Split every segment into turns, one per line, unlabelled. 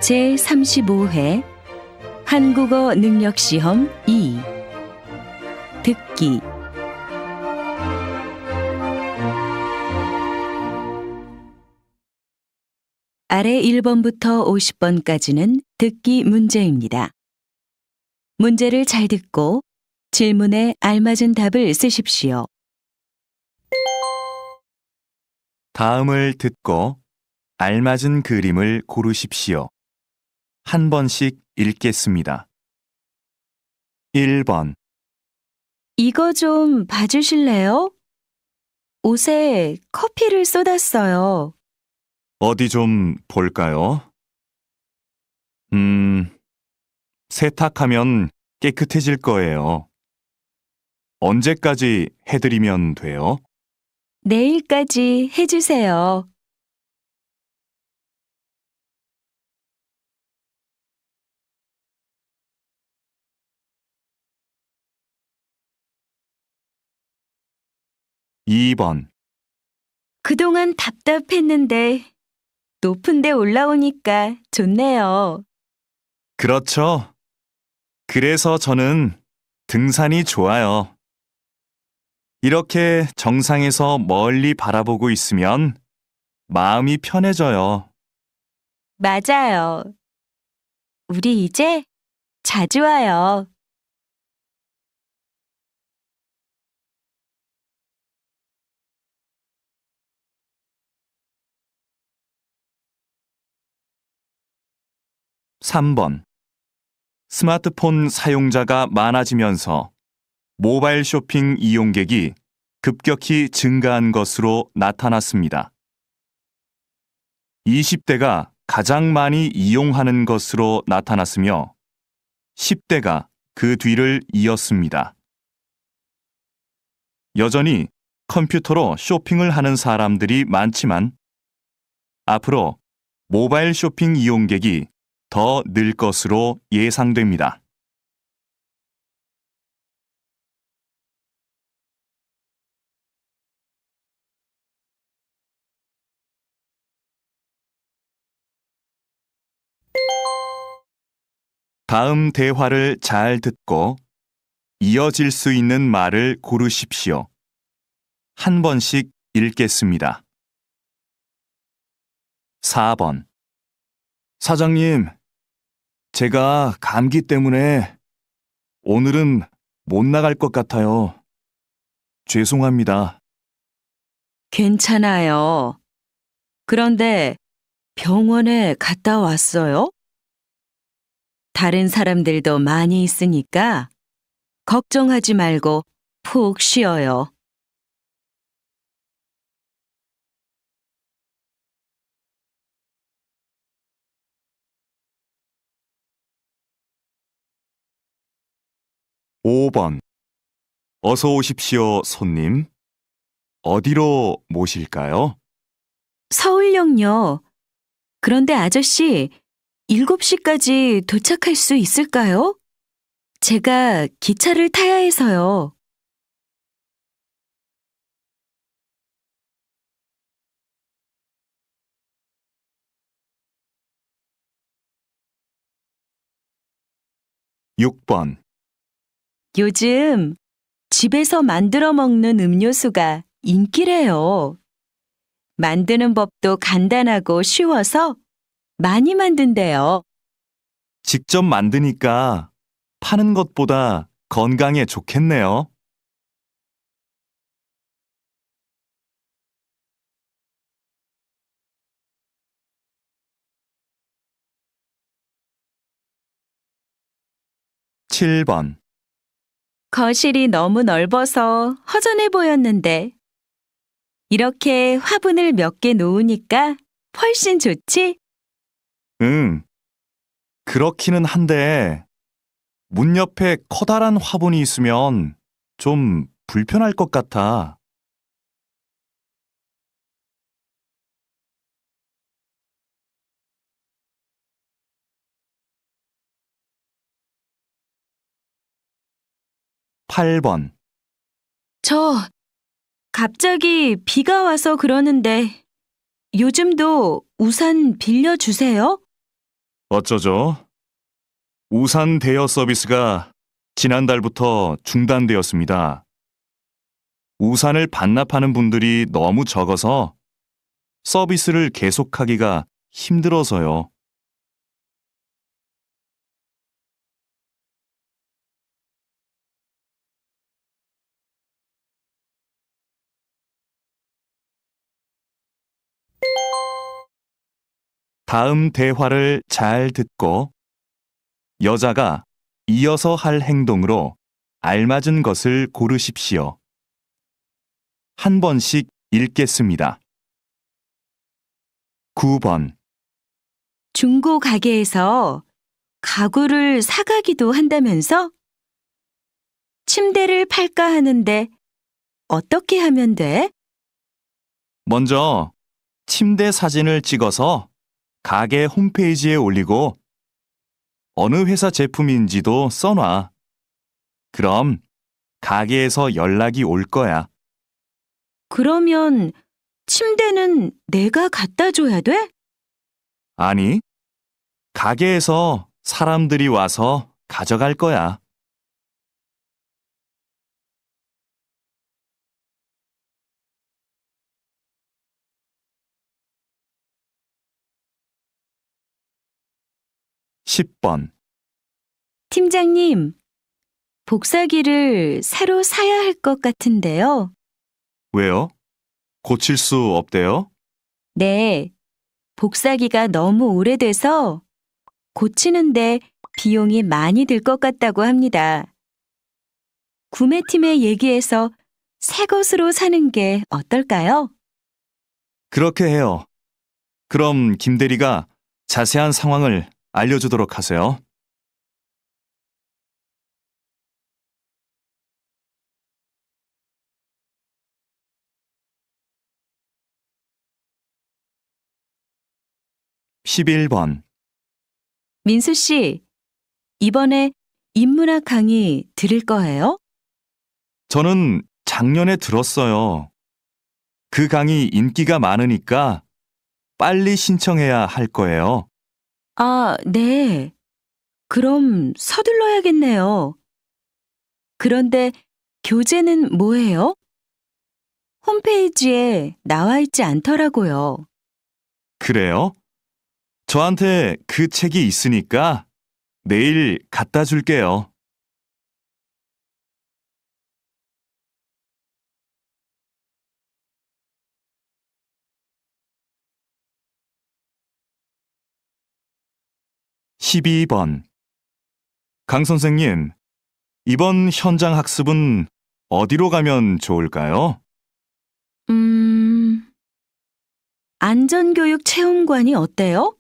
제35회 한국어 능력시험 2 듣기 아래 1번부터 50번까지는 듣기 문제입니다. 문제를 잘 듣고 질문에 알맞은 답을 쓰십시오.
다음을 듣고 알맞은 그림을 고르십시오. 한 번씩 읽겠습니다. 1번
이거 좀 봐주실래요? 옷에 커피를 쏟았어요.
어디 좀 볼까요? 세탁하면 깨끗해질 거예요. 언제까지 해드리면 돼요?
내일까지 해주세요.
2번
그동안 답답했는데 높은 데 올라오니까 좋네요.
그렇죠. 그래서 저는 등산이 좋아요. 이렇게 정상에서 멀리 바라보고 있으면 마음이 편해져요.
맞아요. 우리 이제 자주 와요.
3번 스마트폰 사용자가 많아지면서 모바일 쇼핑 이용객이 급격히 증가한 것으로 나타났습니다. 20대가 가장 많이 이용하는 것으로 나타났으며 10대가 그 뒤를 이었습니다. 여전히 컴퓨터로 쇼핑을 하는 사람들이 많지만 앞으로 모바일 쇼핑 이용객이 더 늘 것으로 예상됩니다. 다음 대화를 잘 듣고 이어질 수 있는 말을 고르십시오. 한 번씩 읽겠습니다. 4번 사장님, 제가 감기 때문에 오늘은 못 나갈 것 같아요. 죄송합니다.
괜찮아요. 그런데 병원에 갔다 왔어요? 다른 사람들도 많이 있으니까 걱정하지 말고 푹 쉬어요.
5번 어서 오십시오, 손님. 어디로 모실까요?
서울역요. 그런데 아저씨, 7시까지 도착할 수 있을까요? 제가 기차를 타야 해서요.
6번
요즘 집에서 만들어 먹는 음료수가 인기래요. 만드는 법도 간단하고 쉬워서 많이 만든대요.
직접 만드니까 파는 것보다 건강에 좋겠네요. 7번
거실이 너무 넓어서 허전해 보였는데 이렇게 화분을 몇 개 놓으니까 훨씬 좋지?
응, 그렇기는 한데 문 옆에 커다란 화분이 있으면 좀 불편할 것 같아. 8번
저 갑자기 비가 와서 그러는데 요즘도 우산 빌려주세요?
어쩌죠? 우산 대여 서비스가 지난달부터 중단되었습니다. 우산을 반납하는 분들이 너무 적어서 서비스를 계속하기가 힘들어서요. 다음 대화를 잘 듣고 여자가 이어서 할 행동으로 알맞은 것을 고르십시오. 한 번씩 읽겠습니다. 9번.
중고 가게에서 가구를 사가기도 한다면서? 침대를 팔까 하는데 어떻게 하면 돼?
먼저 침대 사진을 찍어서 가게 홈페이지에 올리고 어느 회사 제품인지도 써놔. 그럼 가게에서 연락이 올 거야.
그러면 침대는 내가 갖다 줘야 돼?
아니, 가게에서 사람들이 와서 가져갈 거야. 10번.
팀장님, 복사기를 새로 사야 할 것 같은데요.
왜요? 고칠 수 없대요?
네, 복사기가 너무 오래돼서 고치는데 비용이 많이 들 것 같다고 합니다. 구매팀에 얘기해서 새 것으로 사는 게 어떨까요?
그렇게 해요. 그럼 김 대리가 자세한 상황을 알려주도록 하세요. (11번)
민수 씨, 이번에 인문학 강의 들을 거예요?
저는 작년에 들었어요. 그 강의 인기가 많으니까 빨리 신청해야 할 거예요.
아, 네. 그럼 서둘러야겠네요. 그런데 교재는 뭐예요? 홈페이지에 나와 있지 않더라고요.
그래요? 저한테 그 책이 있으니까 내일 갖다 줄게요. 12번. 강 선생님, 이번 현장 학습은 어디로 가면 좋을까요?
안전교육 체험관이 어때요?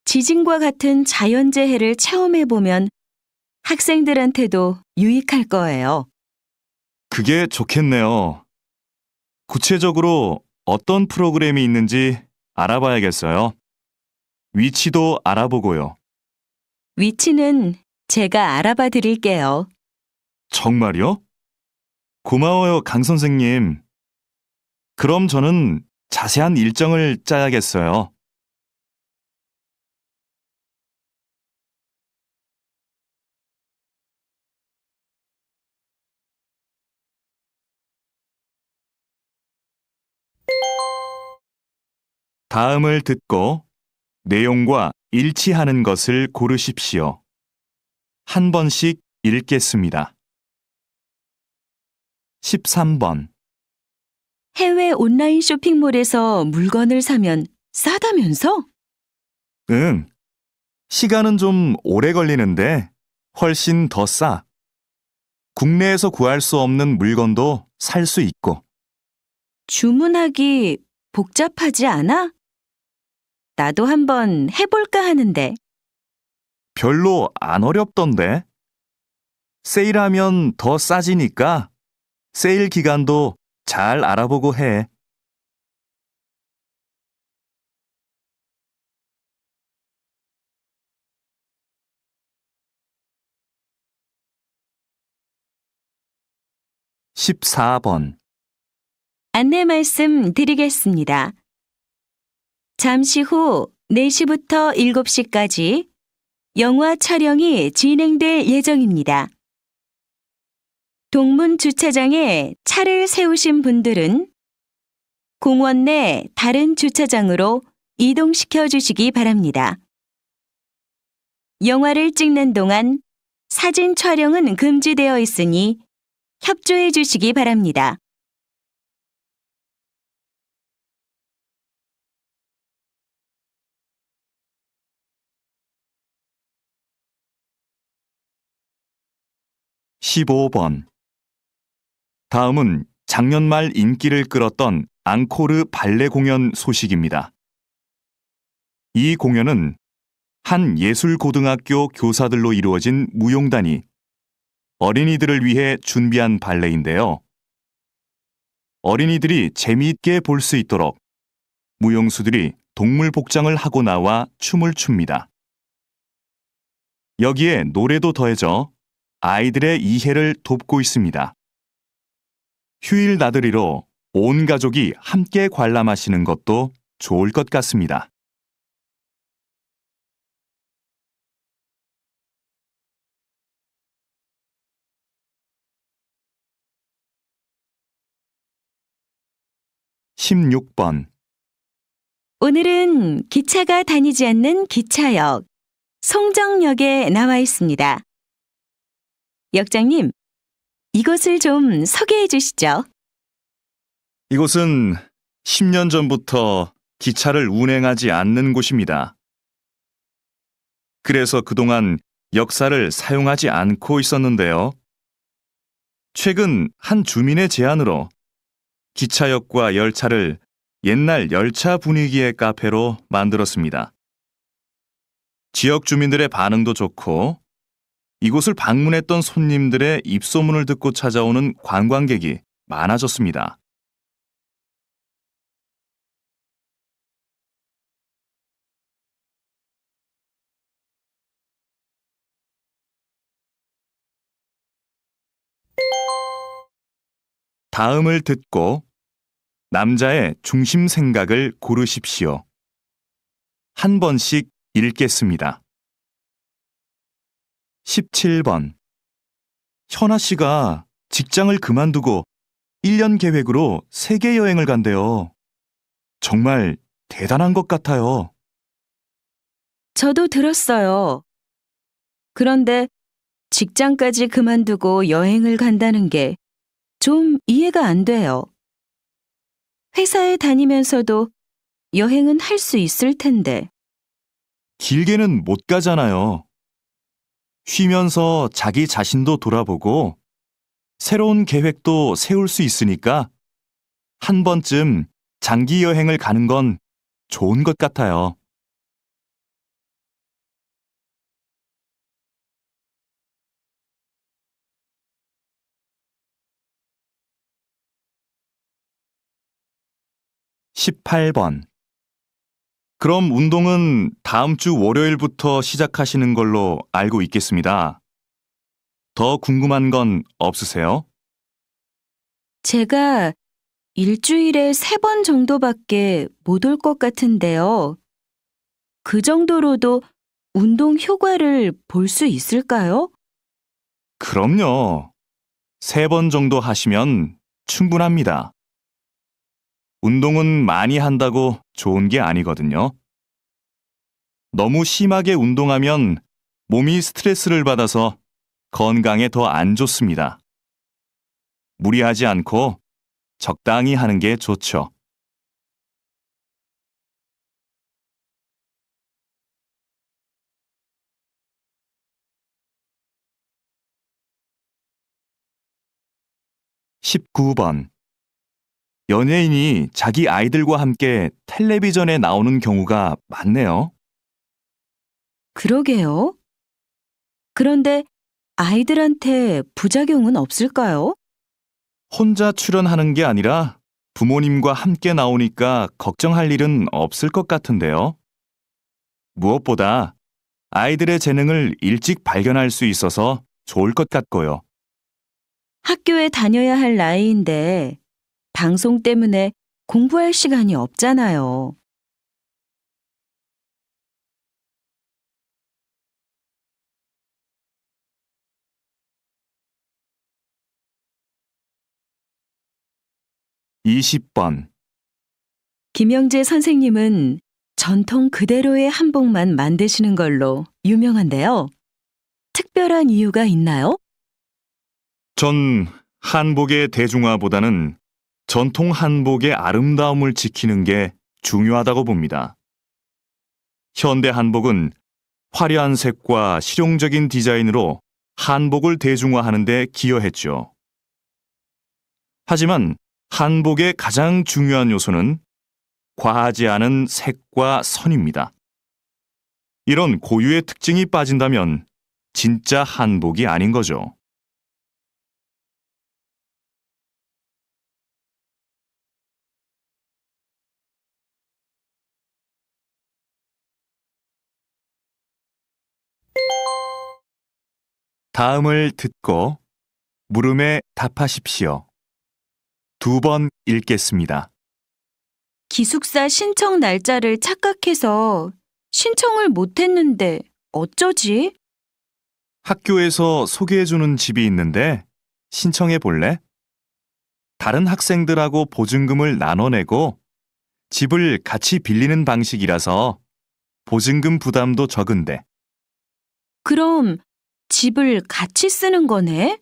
지진과 같은 자연재해를 체험해보면 학생들한테도 유익할 거예요.
그게 좋겠네요. 구체적으로 어떤 프로그램이 있는지 알아봐야겠어요. 위치도 알아보고요.
위치는 제가 알아봐 드릴게요.
정말요? 고마워요, 강 선생님. 그럼 저는 자세한 일정을 짜야겠어요. 다음을 듣고 내용과 일치하는 것을 고르십시오. 한 번씩 읽겠습니다. 13번.
해외 온라인 쇼핑몰에서 물건을 사면 싸다면서?
응. 시간은 좀 오래 걸리는데 훨씬 더 싸. 국내에서 구할 수 없는 물건도 살 수 있고.
주문하기 복잡하지 않아? 나도 한번 해볼까 하는데.
별로 안 어렵던데. 세일하면 더 싸지니까 세일 기간도 잘 알아보고 해. 14번.
안내 말씀 드리겠습니다. 잠시 후 4시부터 7시까지 영화 촬영이 진행될 예정입니다. 동문 주차장에 차를 세우신 분들은 공원 내 다른 주차장으로 이동시켜 주시기 바랍니다. 영화를 찍는 동안 사진 촬영은 금지되어 있으니 협조해 주시기 바랍니다.
(15번) 다음은 작년 말 인기를 끌었던 앙코르 발레 공연 소식입니다. 이 공연은 한 예술고등학교 교사들로 이루어진 무용단이 어린이들을 위해 준비한 발레인데요. 어린이들이 재미있게 볼 수 있도록 무용수들이 동물 복장을 하고 나와 춤을 춥니다. 여기에 노래도 더해져 아이들의 이해를 돕고 있습니다. 휴일 나들이로 온 가족이 함께 관람하시는 것도 좋을 것 같습니다. (16번)
오늘은 기차가 다니지 않는 기차역, 송정역에 나와 있습니다. 역장님, 이곳을 좀 소개해 주시죠.
이곳은 10년 전부터 기차를 운행하지 않는 곳입니다. 그래서 그동안 역사를 사용하지 않고 있었는데요. 최근 한 주민의 제안으로 기차역과 열차를 옛날 열차 분위기의 카페로 만들었습니다. 지역 주민들의 반응도 좋고 이곳을 방문했던 손님들의 입소문을 듣고 찾아오는 관광객이 많아졌습니다. 다음을 듣고 남자의 중심 생각을 고르십시오. 한 번씩 읽겠습니다. 17번. 현아 씨가 직장을 그만두고 1년 계획으로 세계 여행을 간대요. 정말 대단한 것 같아요.
저도 들었어요. 그런데 직장까지 그만두고 여행을 간다는 게 좀 이해가 안 돼요. 회사에 다니면서도 여행은 할 수 있을 텐데.
길게는 못 가잖아요. 쉬면서 자기 자신도 돌아보고 새로운 계획도 세울 수 있으니까 한 번쯤 장기 여행을 가는 건 좋은 것 같아요. (18번) 그럼 운동은 다음 주 월요일부터 시작하시는 걸로 알고 있겠습니다. 더 궁금한 건 없으세요?
제가 일주일에 3번 정도밖에 못 올 것 같은데요. 그 정도로도 운동 효과를 볼 수 있을까요?
그럼요. 3번 정도 하시면 충분합니다. 운동은 많이 한다고 좋은 게 아니거든요. 너무 심하게 운동하면 몸이 스트레스를 받아서 건강에 더 안 좋습니다. 무리하지 않고 적당히 하는 게 좋죠. (19번) 연예인이 자기 아이들과 함께 텔레비전에 나오는 경우가 많네요.
그러게요. 그런데 아이들한테 부작용은 없을까요?
혼자 출연하는 게 아니라 부모님과 함께 나오니까 걱정할 일은 없을 것 같은데요. 무엇보다 아이들의 재능을 일찍 발견할 수 있어서 좋을 것 같고요.
학교에 다녀야 할 나이인데 방송 때문에 공부할 시간이 없잖아요.
20번.
김영재 선생님은 전통 그대로의 한복만 만드시는 걸로 유명한데요. 특별한 이유가 있나요?
전 한복의 대중화보다는 전통 한복의 아름다움을 지키는 게 중요하다고 봅니다. 현대 한복은 화려한 색과 실용적인 디자인으로 한복을 대중화하는 데 기여했죠. 하지만 한복의 가장 중요한 요소는 과하지 않은 색과 선입니다. 이런 고유의 특징이 빠진다면 진짜 한복이 아닌 거죠. 다음을 듣고 물음에 답하십시오. 2번 읽겠습니다.
기숙사 신청 날짜를 착각해서 신청을 못했는데 어쩌지?
학교에서 소개해주는 집이 있는데 신청해 볼래? 다른 학생들하고 보증금을 나눠내고 집을 같이 빌리는 방식이라서 보증금 부담도 적은데.
그럼 집을 같이 쓰는 거네?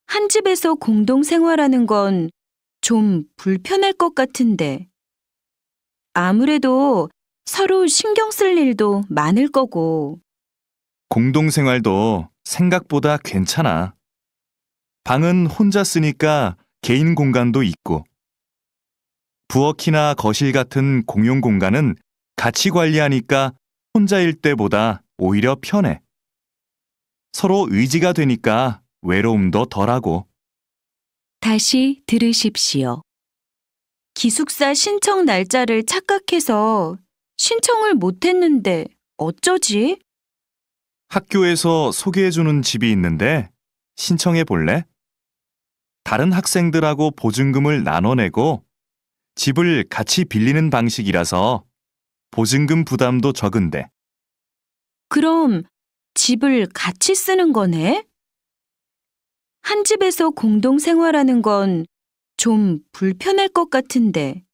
한 집에서 공동 생활하는 건 좀 불편할 것 같은데. 아무래도 서로 신경 쓸 일도 많을 거고.
공동생활도 생각보다 괜찮아. 방은 혼자 쓰니까 개인 공간도 있고, 부엌이나 거실 같은 공용 공간은 같이 관리하니까 혼자일 때보다 오히려 편해. 서로 의지가 되니까 외로움도 덜하고.
다시 들으십시오. 기숙사 신청 날짜를 착각해서 신청을 못했는데 어쩌지?
학교에서 소개해주는 집이 있는데 신청해 볼래? 다른 학생들하고 보증금을 나눠내고 집을 같이 빌리는 방식이라서 보증금 부담도 적은데.
그럼 집을 같이 쓰는 거네? 한 집에서 공동 생활하는 건 좀 불편할 것 같은데.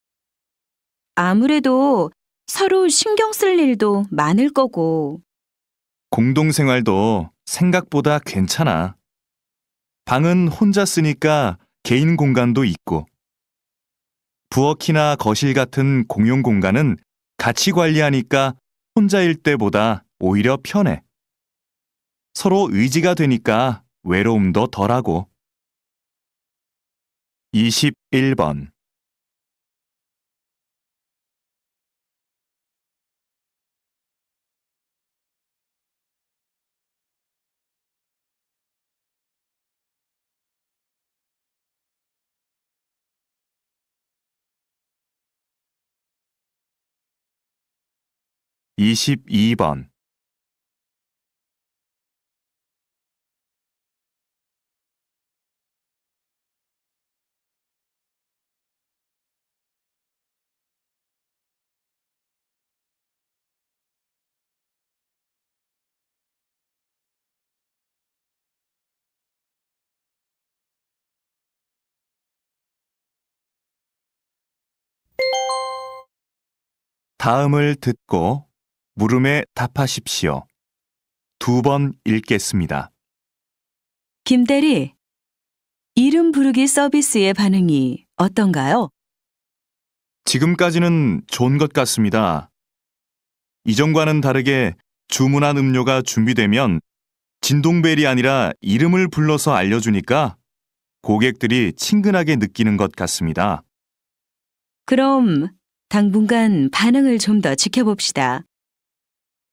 아무래도 서로 신경 쓸 일도 많을 거고.
공동생활도 생각보다 괜찮아. 방은 혼자 쓰니까 개인 공간도 있고, 부엌이나 거실 같은 공용 공간은 같이 관리하니까 혼자일 때보다 오히려 편해. 서로 의지가 되니까 외로움도 덜하고. 21번. (22번) 다음을 듣고 물음에 답하십시오. 2번 읽겠습니다.
김대리, 이름 부르기 서비스의 반응이 어떤가요?
지금까지는 좋은 것 같습니다. 이전과는 다르게 주문한 음료가 준비되면 진동벨이 아니라 이름을 불러서 알려주니까 고객들이 친근하게 느끼는 것 같습니다.
그럼 당분간 반응을 좀 더 지켜봅시다.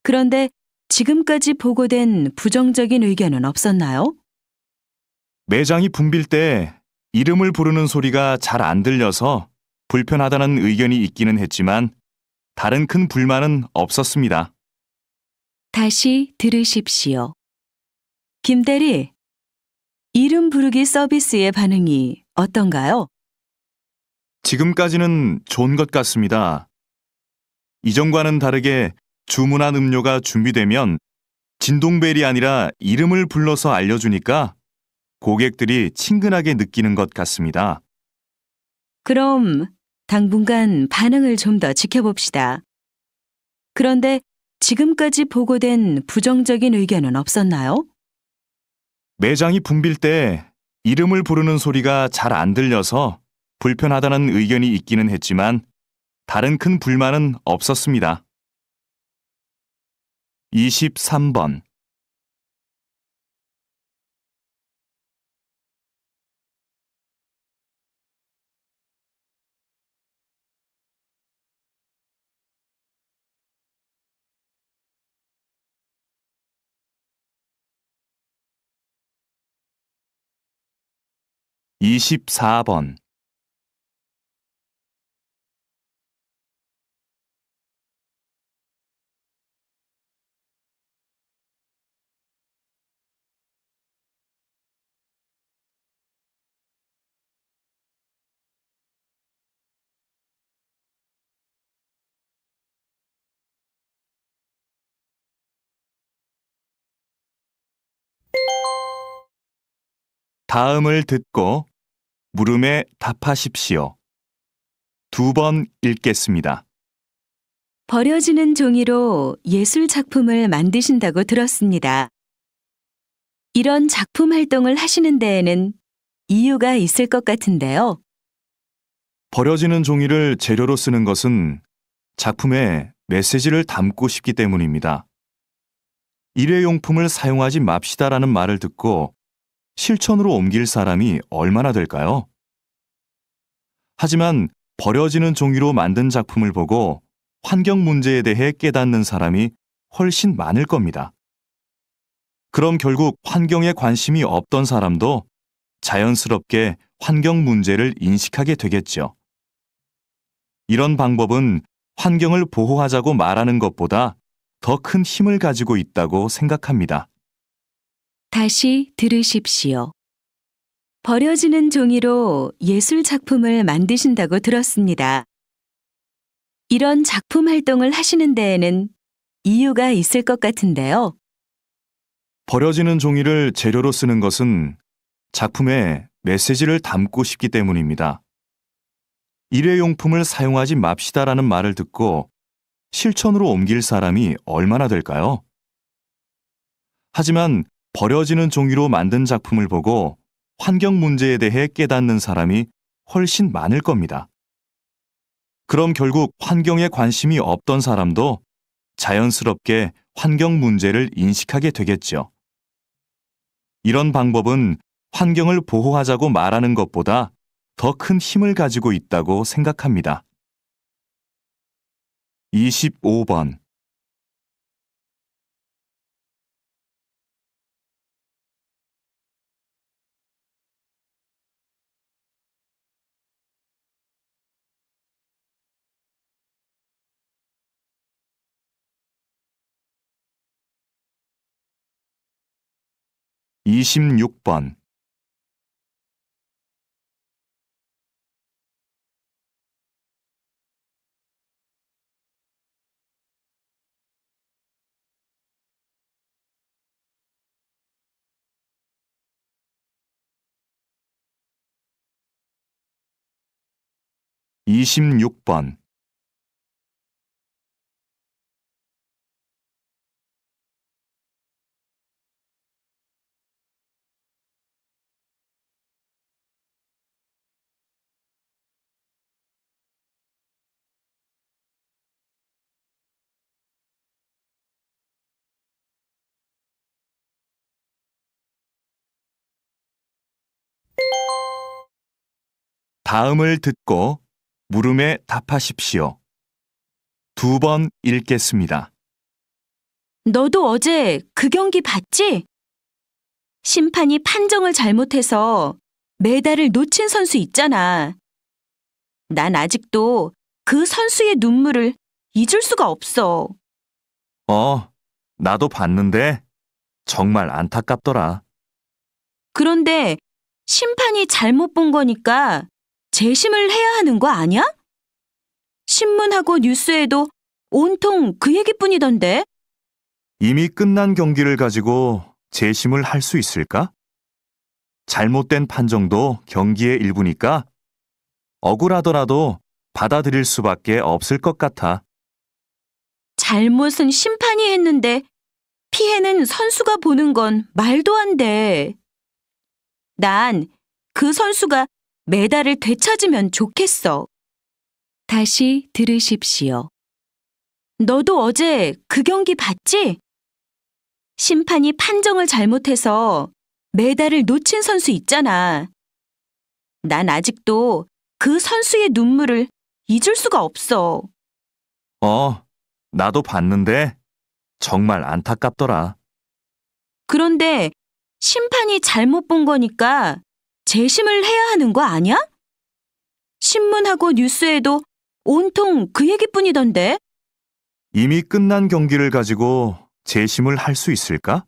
그런데 지금까지 보고된 부정적인 의견은 없었나요?
매장이 붐빌 때 이름을 부르는 소리가 잘 안 들려서 불편하다는 의견이 있기는 했지만 다른 큰 불만은 없었습니다.
다시 들으십시오. 김대리, 이름 부르기 서비스의 반응이 어떤가요?
지금까지는 좋은 것 같습니다. 이전과는 다르게 주문한 음료가 준비되면 진동벨이 아니라 이름을 불러서 알려주니까 고객들이 친근하게 느끼는 것 같습니다.
그럼 당분간 반응을 좀 더 지켜봅시다. 그런데 지금까지 보고된 부정적인 의견은 없었나요?
매장이 붐빌 때 이름을 부르는 소리가 잘 안 들려서 불편하다는 의견이 있기는 했지만 다른 큰 불만은 없었습니다. 23번. 24번. '다음을 듣고 물음에 답하십시오. 2번 읽겠습니다.
버려지는 종이로 예술 작품을 만드신다고 들었습니다. 이런 작품 활동을 하시는 데에는 이유가 있을 것 같은데요.
버려지는 종이를 재료로 쓰는 것은 작품에 메시지를 담고 싶기 때문입니다. 일회용품을 사용하지 맙시다라는 말을 듣고 실천으로 옮길 사람이 얼마나 될까요? 하지만 버려지는 종이로 만든 작품을 보고 환경 문제에 대해 깨닫는 사람이 훨씬 많을 겁니다. 그럼 결국 환경에 관심이 없던 사람도 자연스럽게 환경 문제를 인식하게 되겠죠. 이런 방법은 환경을 보호하자고 말하는 것보다 더 큰 힘을 가지고 있다고 생각합니다.
다시 들으십시오. 버려지는 종이로 예술 작품을 만드신다고 들었습니다. 이런 작품 활동을 하시는 데에는 이유가 있을 것 같은데요.
버려지는 종이를 재료로 쓰는 것은 작품에 메시지를 담고 싶기 때문입니다. 일회용품을 사용하지 맙시다라는 말을 듣고 실천으로 옮길 사람이 얼마나 될까요? 하지만 버려지는 종이로 만든 작품을 보고 환경 문제에 대해 깨닫는 사람이 훨씬 많을 겁니다. 그럼 결국 환경에 관심이 없던 사람도 자연스럽게 환경 문제를 인식하게 되겠죠. 이런 방법은 환경을 보호하자고 말하는 것보다 더 큰 힘을 가지고 있다고 생각합니다. 25번. 26번. 26번. '다음을 듣고 물음에 답하십시오. 2번 읽겠습니다.
너도 어제 그 경기 봤지? 심판이 판정을 잘못해서 메달을 놓친 선수 있잖아. 난 아직도 그 선수의 눈물을 잊을 수가 없어.
나도 봤는데 정말 안타깝더라.
그런데 심판이 잘못 본 거니까 재심을 해야 하는 거 아니야? 신문하고 뉴스에도 온통 그 얘기뿐이던데.
이미 끝난 경기를 가지고 재심을 할 수 있을까? 잘못된 판정도 경기의 일부니까 억울하더라도 받아들일 수밖에 없을 것 같아.
잘못은 심판이 했는데 피해는 선수가 보는 건 말도 안 돼. 난 그 선수가 메달을 되찾으면 좋겠어. 다시 들으십시오. 너도 어제 그 경기 봤지? 심판이 판정을 잘못해서 메달을 놓친 선수 있잖아. 난 아직도 그 선수의 눈물을 잊을 수가 없어.
나도 봤는데 정말 안타깝더라.
그런데 심판이 잘못 본 거니까 재심을 해야 하는 거 아니야? 신문하고 뉴스에도 온통 그 얘기뿐이던데.
이미 끝난 경기를 가지고 재심을 할 수 있을까?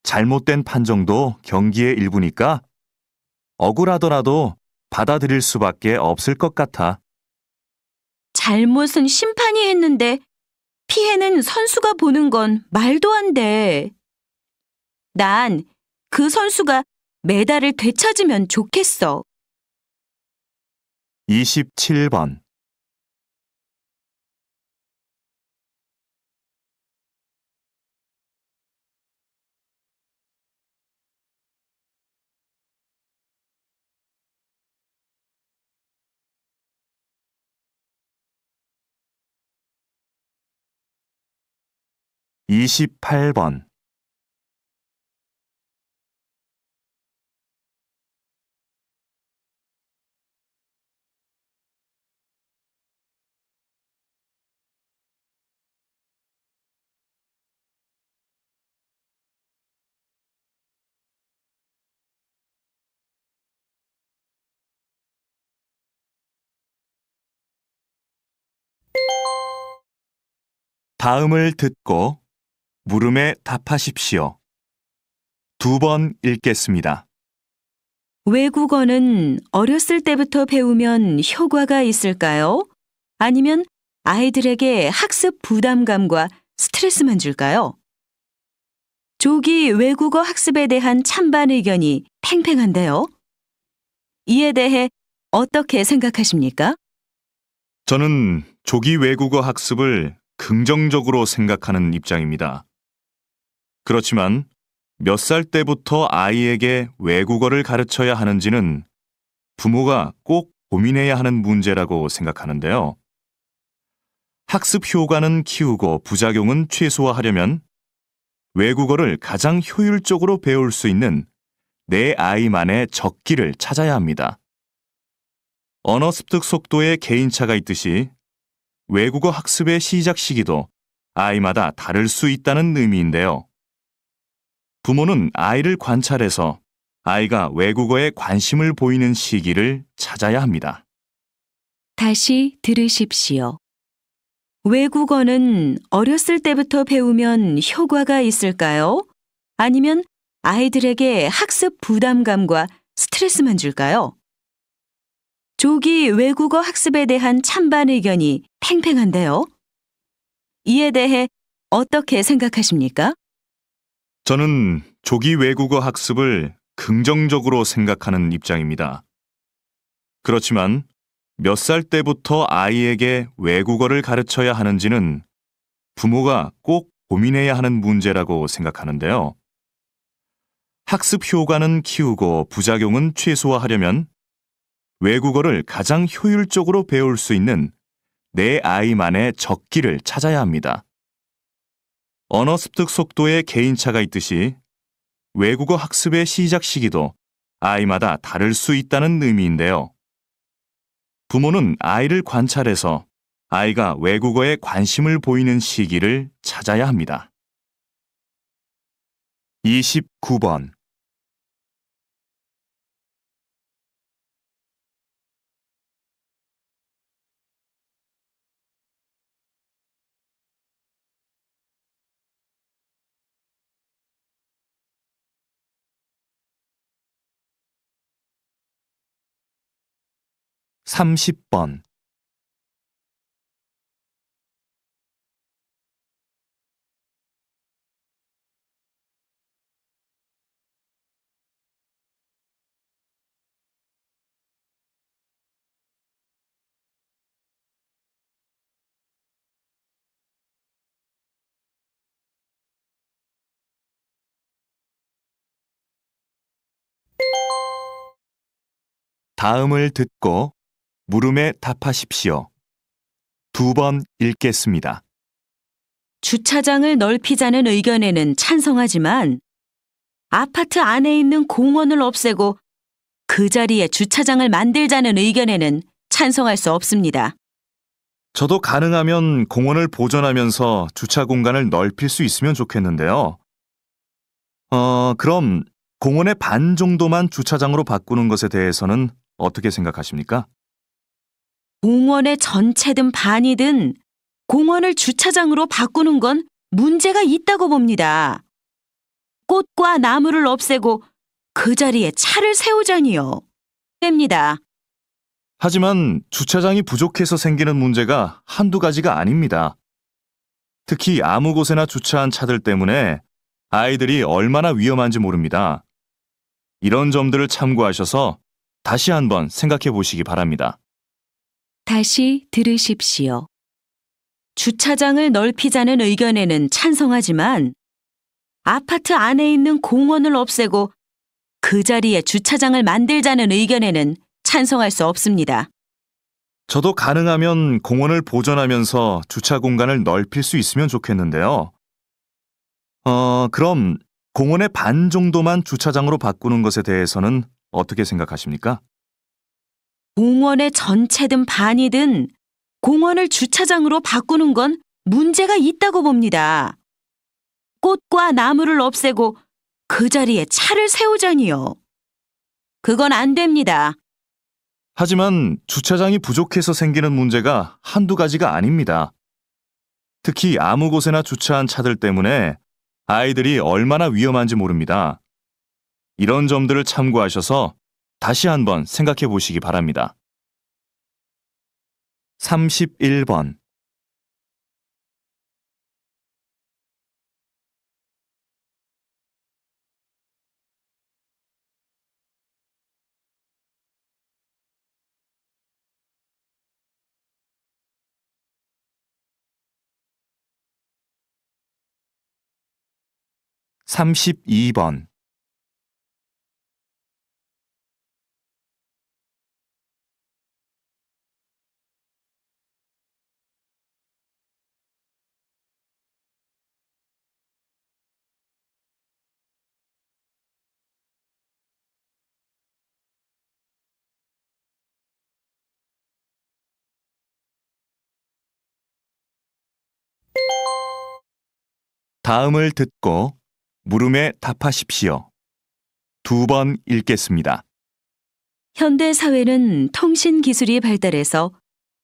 잘못된 판정도 경기의 일부니까 억울하더라도 받아들일 수밖에 없을 것 같아.
잘못은 심판이 했는데 피해는 선수가 보는 건 말도 안 돼. 난 그 선수가 메달을 되찾으면 좋겠어.
27번. 28번. '다음을 듣고 물음에 답하십시오. 2번 읽겠습니다.
외국어는 어렸을 때부터 배우면 효과가 있을까요? 아니면 아이들에게 학습 부담감과 스트레스만 줄까요? 조기 외국어 학습에 대한 찬반 의견이 팽팽한데요. 이에 대해 어떻게 생각하십니까?
저는 조기 외국어 학습을 긍정적으로 생각하는 입장입니다. 그렇지만 몇 살 때부터 아이에게 외국어를 가르쳐야 하는지는 부모가 꼭 고민해야 하는 문제라고 생각하는데요. 학습 효과는 키우고 부작용은 최소화하려면 외국어를 가장 효율적으로 배울 수 있는 내 아이만의 적기를 찾아야 합니다. 언어 습득 속도에 개인차가 있듯이 외국어 학습의 시작 시기도 아이마다 다를 수 있다는 의미인데요. 부모는 아이를 관찰해서 아이가 외국어에 관심을 보이는 시기를 찾아야 합니다.
다시 들으십시오. 외국어는 어렸을 때부터 배우면 효과가 있을까요? 아니면 아이들에게 학습 부담감과 스트레스만 줄까요? 조기 외국어 학습에 대한 찬반 의견이 팽팽한데요. 이에 대해 어떻게 생각하십니까?
저는 조기 외국어 학습을 긍정적으로 생각하는 입장입니다. 그렇지만 몇 살 때부터 아이에게 외국어를 가르쳐야 하는지는 부모가 꼭 고민해야 하는 문제라고 생각하는데요. 학습 효과는 키우고 부작용은 최소화하려면 외국어를 가장 효율적으로 배울 수 있는 내 아이만의 적기를 찾아야 합니다. 언어 습득 속도에 개인차가 있듯이 외국어 학습의 시작 시기도 아이마다 다를 수 있다는 의미인데요. 부모는 아이를 관찰해서 아이가 외국어에 관심을 보이는 시기를 찾아야 합니다. 29번. 30번. 다음을 듣고 물음에 답하십시오. 2번 읽겠습니다.
주차장을 넓히자는 의견에는 찬성하지만 아파트 안에 있는 공원을 없애고 그 자리에 주차장을 만들자는 의견에는 찬성할 수 없습니다.
저도 가능하면 공원을 보존하면서 주차 공간을 넓힐 수 있으면 좋겠는데요. 그럼 공원의 반 정도만 주차장으로 바꾸는 것에 대해서는 어떻게 생각하십니까?
공원의 전체든 반이든 공원을 주차장으로 바꾸는 건 문제가 있다고 봅니다. 꽃과 나무를 없애고 그 자리에 차를 세우자니요. 됩니다.
하지만 주차장이 부족해서 생기는 문제가 한두 가지가 아닙니다. 특히 아무 곳에나 주차한 차들 때문에 아이들이 얼마나 위험한지 모릅니다. 이런 점들을 참고하셔서 다시 한번 생각해 보시기 바랍니다.
다시 들으십시오. 주차장을 넓히자는 의견에는 찬성하지만 아파트 안에 있는 공원을 없애고 그 자리에 주차장을 만들자는 의견에는 찬성할 수 없습니다.
저도 가능하면 공원을 보존하면서 주차 공간을 넓힐 수 있으면 좋겠는데요. 그럼 공원의 반 정도만 주차장으로 바꾸는 것에 대해서는 어떻게 생각하십니까?
공원의 전체든 반이든 공원을 주차장으로 바꾸는 건 문제가 있다고 봅니다. 꽃과 나무를 없애고 그 자리에 차를 세우자니요. 그건 안 됩니다.
하지만 주차장이 부족해서 생기는 문제가 한두 가지가 아닙니다. 특히 아무 곳에나 주차한 차들 때문에 아이들이 얼마나 위험한지 모릅니다. 이런 점들을 참고하셔서 다시 한번 생각해 보시기 바랍니다. 31번. (32번) 다음을 듣고 물음에 답하십시오. 2번 읽겠습니다.
현대 사회는 통신 기술이 발달해서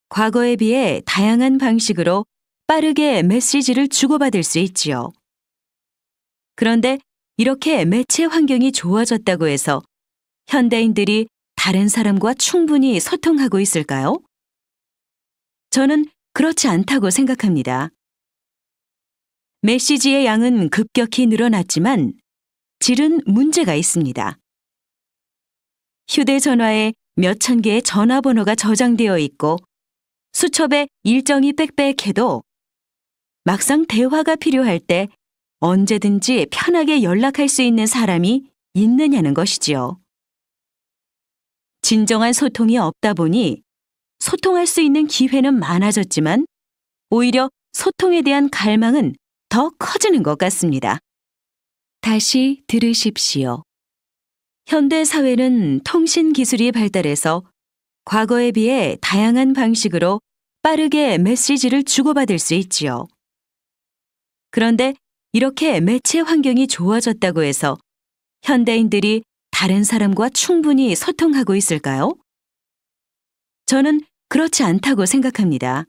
과거에 비해 다양한 방식으로 빠르게 메시지를 주고받을 수 있지요. 그런데 이렇게 매체 환경이 좋아졌다고 해서 현대인들이 다른 사람과 충분히 소통하고 있을까요? 저는 그렇지 않다고 생각합니다. 메시지의 양은 급격히 늘어났지만 질은 문제가 있습니다. 휴대전화에 몇천 개의 전화번호가 저장되어 있고 수첩에 일정이 빽빽해도 막상 대화가 필요할 때 언제든지 편하게 연락할 수 있는 사람이 있느냐는 것이지요. 진정한 소통이 없다 보니 소통할 수 있는 기회는 많아졌지만 오히려 소통에 대한 갈망은 더 커지는 것 같습니다. 다시 들으십시오. 현대 사회는 통신 기술이 발달해서 과거에 비해 다양한 방식으로 빠르게 메시지를 주고받을 수 있지요. 그런데 이렇게 매체 환경이 좋아졌다고 해서 현대인들이 다른 사람과 충분히 소통하고 있을까요? 저는 그렇지 않다고 생각합니다.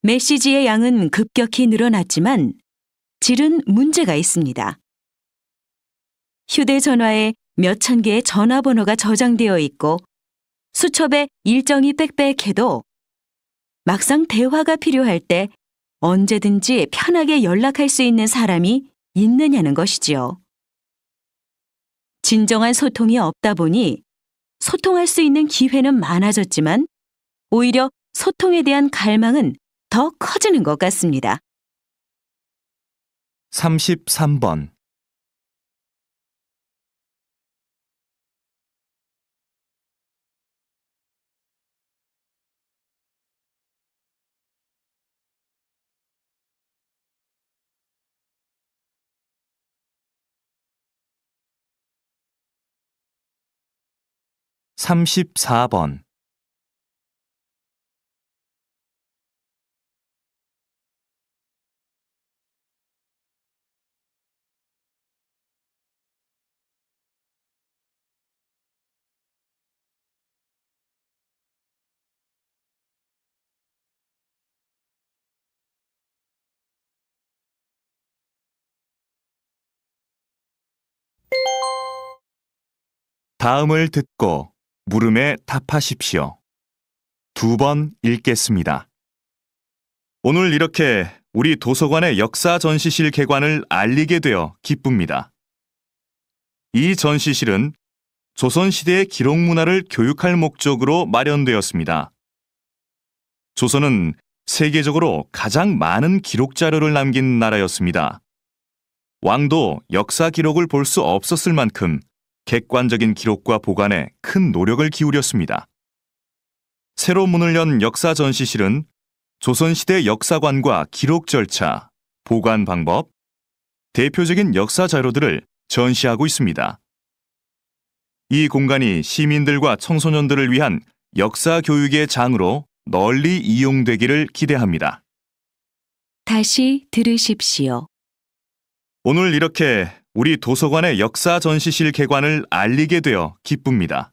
메시지의 양은 급격히 늘어났지만 질은 문제가 있습니다. 휴대전화에 몇천 개의 전화번호가 저장되어 있고 수첩에 일정이 빽빽해도 막상 대화가 필요할 때 언제든지 편하게 연락할 수 있는 사람이 있느냐는 것이지요. 진정한 소통이 없다 보니 소통할 수 있는 기회는 많아졌지만 오히려 소통에 대한 갈망은 더 커지는 것 같습니다.
33번 34번. 다음을 듣고 물음에 답하십시오. 2번 읽겠습니다. 오늘 이렇게 우리 도서관의 역사 전시실 개관을 알리게 되어 기쁩니다. 이 전시실은 조선시대의 기록 문화를 교육할 목적으로 마련되었습니다. 조선은 세계적으로 가장 많은 기록 자료를 남긴 나라였습니다. 왕도 역사 기록을 볼 수 없었을 만큼 객관적인 기록과 보관에 큰 노력을 기울였습니다. 새로 문을 연 역사 전시실은 조선시대 역사관과 기록 절차, 보관 방법, 대표적인 역사 자료들을 전시하고 있습니다. 이 공간이 시민들과 청소년들을 위한 역사 교육의 장으로 널리 이용되기를 기대합니다.
다시 들으십시오.
오늘 이렇게 우리 도서관의 역사 전시실 개관을 알리게 되어 기쁩니다.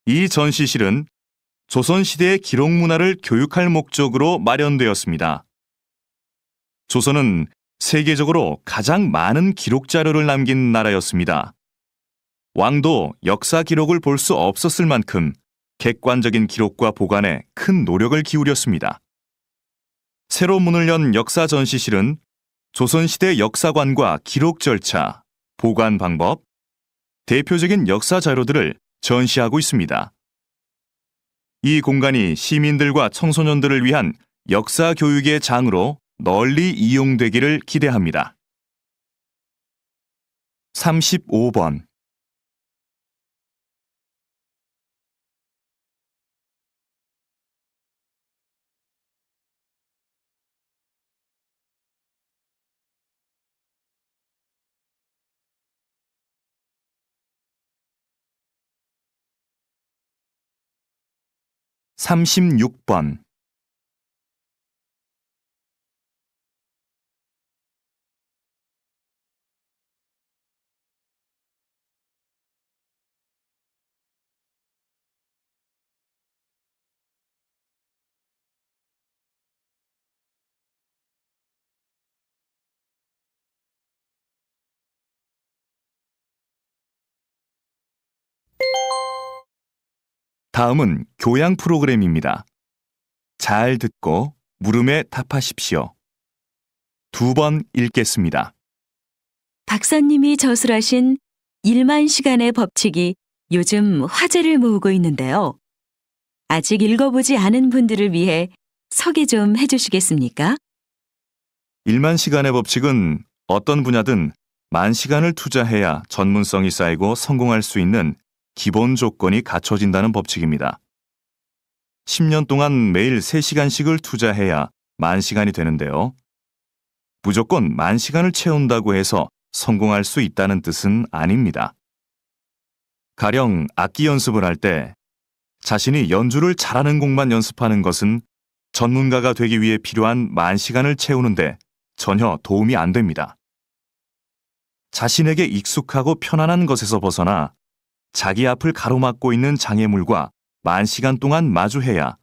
이 전시실은 조선시대의 기록 문화를 교육할 목적으로 마련되었습니다. 조선은 세계적으로 가장 많은 기록 자료를 남긴 나라였습니다. 왕도 역사 기록을 볼 수 없었을 만큼 객관적인 기록과 보관에 큰 노력을 기울였습니다. 새로 문을 연 역사 전시실은 조선시대 역사관과 기록 절차, 보관 방법, 대표적인 역사 자료들을 전시하고 있습니다. 이 공간이 시민들과 청소년들을 위한 역사 교육의 장으로 널리 이용되기를 기대합니다. 35번. 삼십육 번. 다음은 교양 프로그램입니다. 잘 듣고 물음에 답하십시오. 2번 읽겠습니다.
박사님이 저술하신 1만 시간의 법칙이 요즘 화제를 모으고 있는데요. 아직 읽어보지 않은 분들을 위해 소개 좀 해주시겠습니까?
1만 시간의 법칙은 어떤 분야든 만 시간을 투자해야 전문성이 쌓이고 성공할 수 있는 기본 조건이 갖춰진다는 법칙입니다. 10년 동안 매일 3시간씩을 투자해야 만 시간이 되는데요. 무조건 만 시간을 채운다고 해서 성공할 수 있다는 뜻은 아닙니다. 가령 악기 연습을 할 때 자신이 연주를 잘하는 곡만 연습하는 것은 전문가가 되기 위해 필요한 만 시간을 채우는데 전혀 도움이 안 됩니다. 자신에게 익숙하고 편안한 것에서 벗어나 자기 앞을 가로막고 있는 장애물과 만 시간 동안 마주해야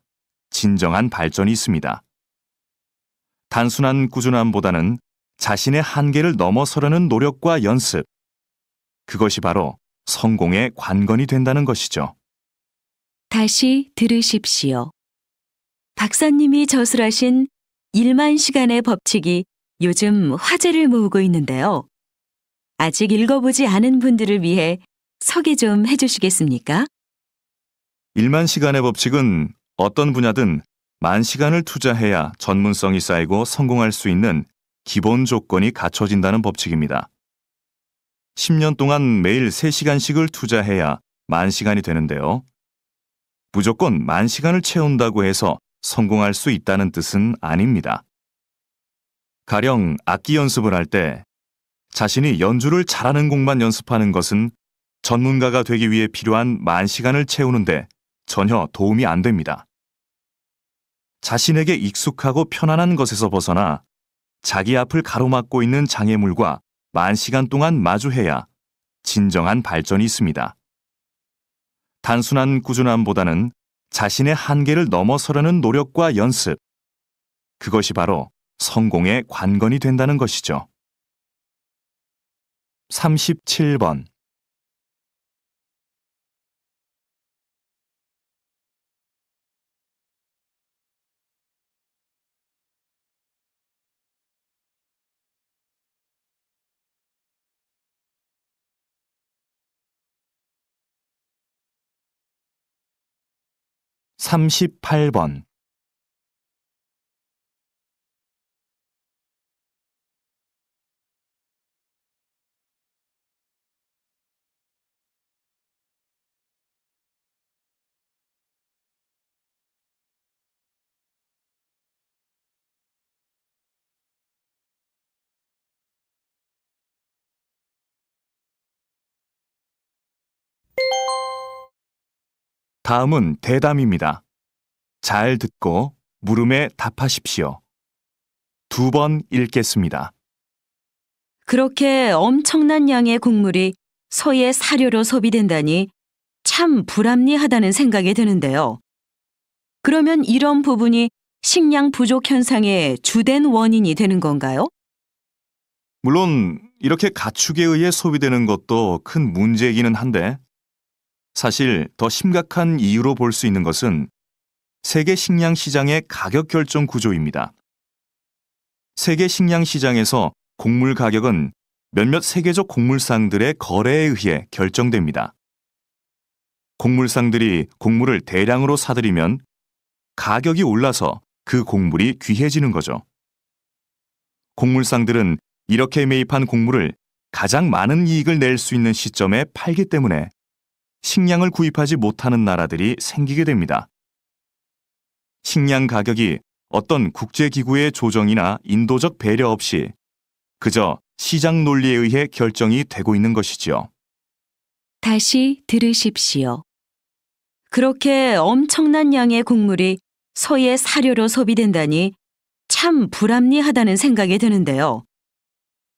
진정한 발전이 있습니다. 단순한 꾸준함보다는 자신의 한계를 넘어서려는 노력과 연습, 그것이 바로 성공의 관건이 된다는 것이죠.
다시 들으십시오. 박사님이 저술하신 1만 시간의 법칙이 요즘 화제를 모으고 있는데요. 아직 읽어보지 않은 분들을 위해 소개 좀 해주시겠습니까?
1만 시간의 법칙은 어떤 분야든 만 시간을 투자해야 전문성이 쌓이고 성공할 수 있는 기본 조건이 갖춰진다는 법칙입니다. 10년 동안 매일 3시간씩을 투자해야 만 시간이 되는데요. 무조건 만 시간을 채운다고 해서 성공할 수 있다는 뜻은 아닙니다. 가령 악기 연습을 할 때 자신이 연주를 잘하는 곡만 연습하는 것은 전문가가 되기 위해 필요한 만 시간을 채우는데 전혀 도움이 안 됩니다. 자신에게 익숙하고 편안한 것에서 벗어나 자기 앞을 가로막고 있는 장애물과 만 시간 동안 마주해야 진정한 발전이 있습니다. 단순한 꾸준함보다는 자신의 한계를 넘어서려는 노력과 연습, 그것이 바로 성공의 관건이 된다는 것이죠. 37번. 38번. 다음은 대담입니다. 잘 듣고 물음에 답하십시오. 2번 읽겠습니다.
그렇게 엄청난 양의 곡물이 소의 사료로 소비된다니 참 불합리하다는 생각이 드는데요. 그러면 이런 부분이 식량 부족 현상의 주된 원인이 되는 건가요?
물론 이렇게 가축에 의해 소비되는 것도 큰 문제이기는 한데 사실 더 심각한 이유로 볼 수 있는 것은 세계 식량 시장의 가격 결정 구조입니다. 세계 식량 시장에서 곡물 가격은 몇몇 세계적 곡물상들의 거래에 의해 결정됩니다. 곡물상들이 곡물을 대량으로 사들이면 가격이 올라서 그 곡물이 귀해지는 거죠. 곡물상들은 이렇게 매입한 곡물을 가장 많은 이익을 낼 수 있는 시점에 팔기 때문에 식량을 구입하지 못하는 나라들이 생기게 됩니다. 식량 가격이 어떤 국제기구의 조정이나 인도적 배려 없이 그저 시장 논리에 의해 결정이 되고 있는 것이지요.
다시 들으십시오. 그렇게 엄청난 양의 곡물이 소의 사료로 소비된다니 참 불합리하다는 생각이 드는데요.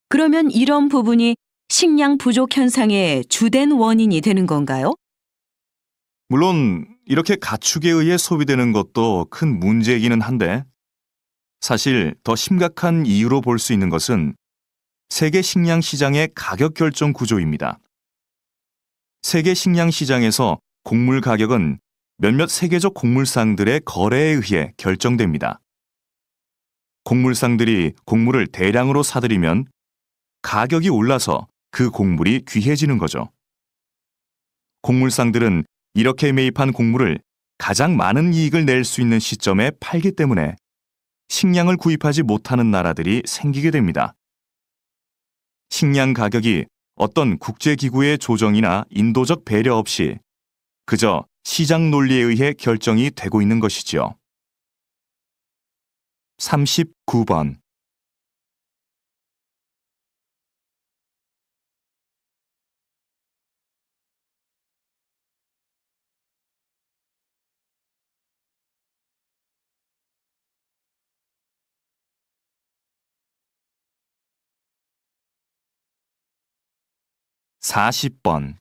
그러면 이런 부분이 식량 부족 현상의 주된 원인이 되는 건가요?
물론 이렇게 가축에 의해 소비되는 것도 큰 문제이기는 한데 사실 더 심각한 이유로 볼 수 있는 것은 세계 식량 시장의 가격 결정 구조입니다. 세계 식량 시장에서 곡물 가격은 몇몇 세계적 곡물상들의 거래에 의해 결정됩니다. 곡물상들이 곡물을 대량으로 사들이면 가격이 올라서 그 곡물이 귀해지는 거죠. 곡물상들은 이렇게 매입한 곡물을 가장 많은 이익을 낼 수 있는 시점에 팔기 때문에 식량을 구입하지 못하는 나라들이 생기게 됩니다. 식량 가격이 어떤 국제기구의 조정이나 인도적 배려 없이 그저 시장 논리에 의해 결정이 되고 있는 것이지요. 39번. 40번.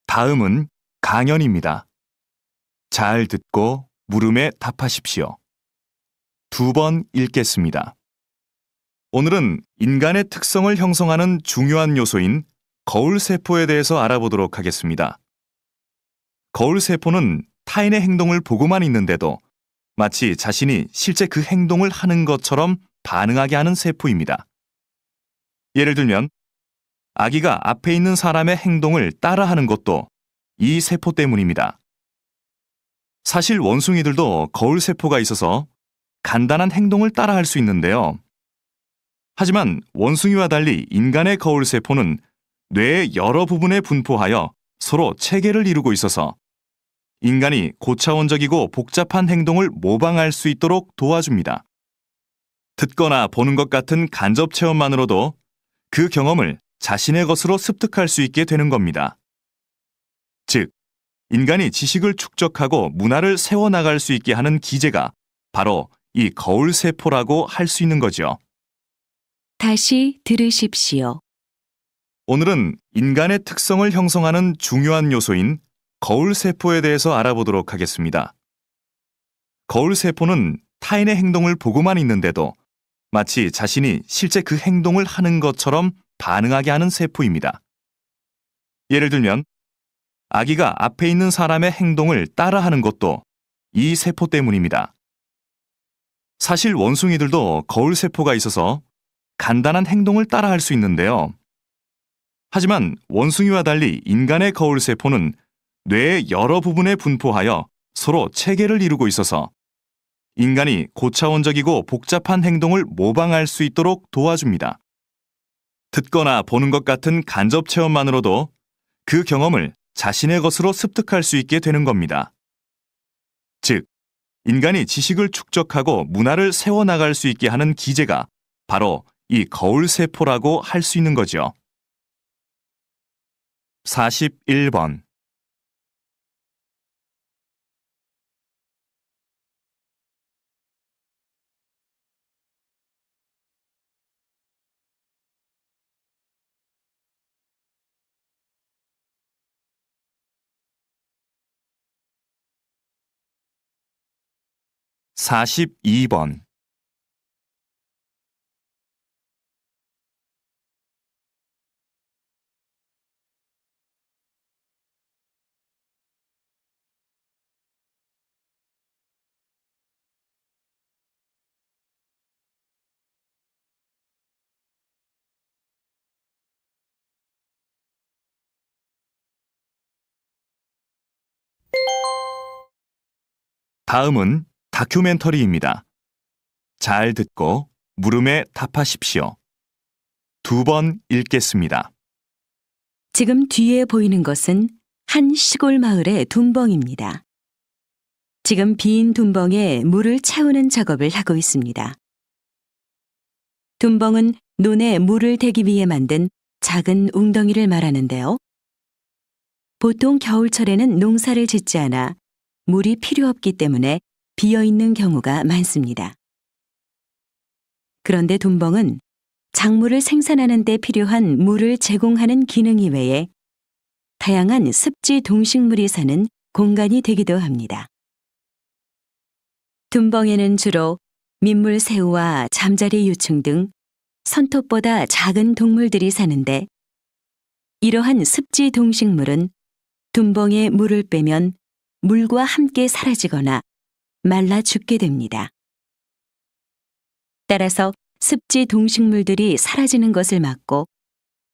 다음은 강연입니다. 잘 듣고 물음에 답하십시오. 2번 읽겠습니다. 오늘은 인간의 특성을 형성하는 중요한 요소인 거울세포에 대해서 알아보도록 하겠습니다. 거울세포는 타인의 행동을 보고만 있는데도 마치 자신이 실제 그 행동을 하는 것처럼 반응하게 하는 세포입니다. 예를 들면 아기가 앞에 있는 사람의 행동을 따라하는 것도 이 세포 때문입니다. 사실 원숭이들도 거울 세포가 있어서 간단한 행동을 따라할 수 있는데요. 하지만 원숭이와 달리 인간의 거울 세포는 뇌의 여러 부분에 분포하여 서로 체계를 이루고 있어서 인간이 고차원적이고 복잡한 행동을 모방할 수 있도록 도와줍니다. 듣거나 보는 것 같은 간접 체험만으로도 그 경험을 자신의 것으로 습득할 수 있게 되는 겁니다. 즉, 인간이 지식을 축적하고 문화를 세워나갈 수 있게 하는 기제가 바로 이 거울 세포라고 할 수 있는 거죠.
다시 들으십시오.
오늘은 인간의 특성을 형성하는 중요한 요소인 거울 세포에 대해서 알아보도록 하겠습니다. 거울 세포는 타인의 행동을 보고만 있는데도 마치 자신이 실제 그 행동을 하는 것처럼 반응하게 하는 세포입니다. 예를 들면 아기가 앞에 있는 사람의 행동을 따라하는 것도 이 세포 때문입니다. 사실 원숭이들도 거울 세포가 있어서 간단한 행동을 따라할 수 있는데요. 하지만 원숭이와 달리 인간의 거울 세포는 뇌의 여러 부분에 분포하여 서로 체계를 이루고 있어서 인간이 고차원적이고 복잡한 행동을 모방할 수 있도록 도와줍니다. 듣거나 보는 것 같은 간접 체험만으로도 그 경험을 자신의 것으로 습득할 수 있게 되는 겁니다. 즉, 인간이 지식을 축적하고 문화를 세워나갈 수 있게 하는 기제가 바로 이 거울 세포라고 할 수 있는 거죠. 41번. (42번) 다음은 다큐멘터리입니다. 잘 듣고 물음에 답하십시오. 2번 읽겠습니다.
지금 뒤에 보이는 것은 한 시골 마을의 둔벙입니다. 지금 빈 둔벙에 물을 채우는 작업을 하고 있습니다. 둔벙은 논에 물을 대기 위해 만든 작은 웅덩이를 말하는데요. 보통 겨울철에는 농사를 짓지 않아 물이 필요 없기 때문에 비어있는 경우가 많습니다. 그런데 둔벙은 작물을 생산하는 데 필요한 물을 제공하는 기능 이외에 다양한 습지 동식물이 사는 공간이 되기도 합니다. 둔벙에는 주로 민물새우와 잠자리 유충 등 손톱보다 작은 동물들이 사는데 이러한 습지 동식물은 둔벙에 물을 빼면 물과 함께 사라지거나 말라 죽게 됩니다. 따라서 습지 동식물들이 사라지는 것을 막고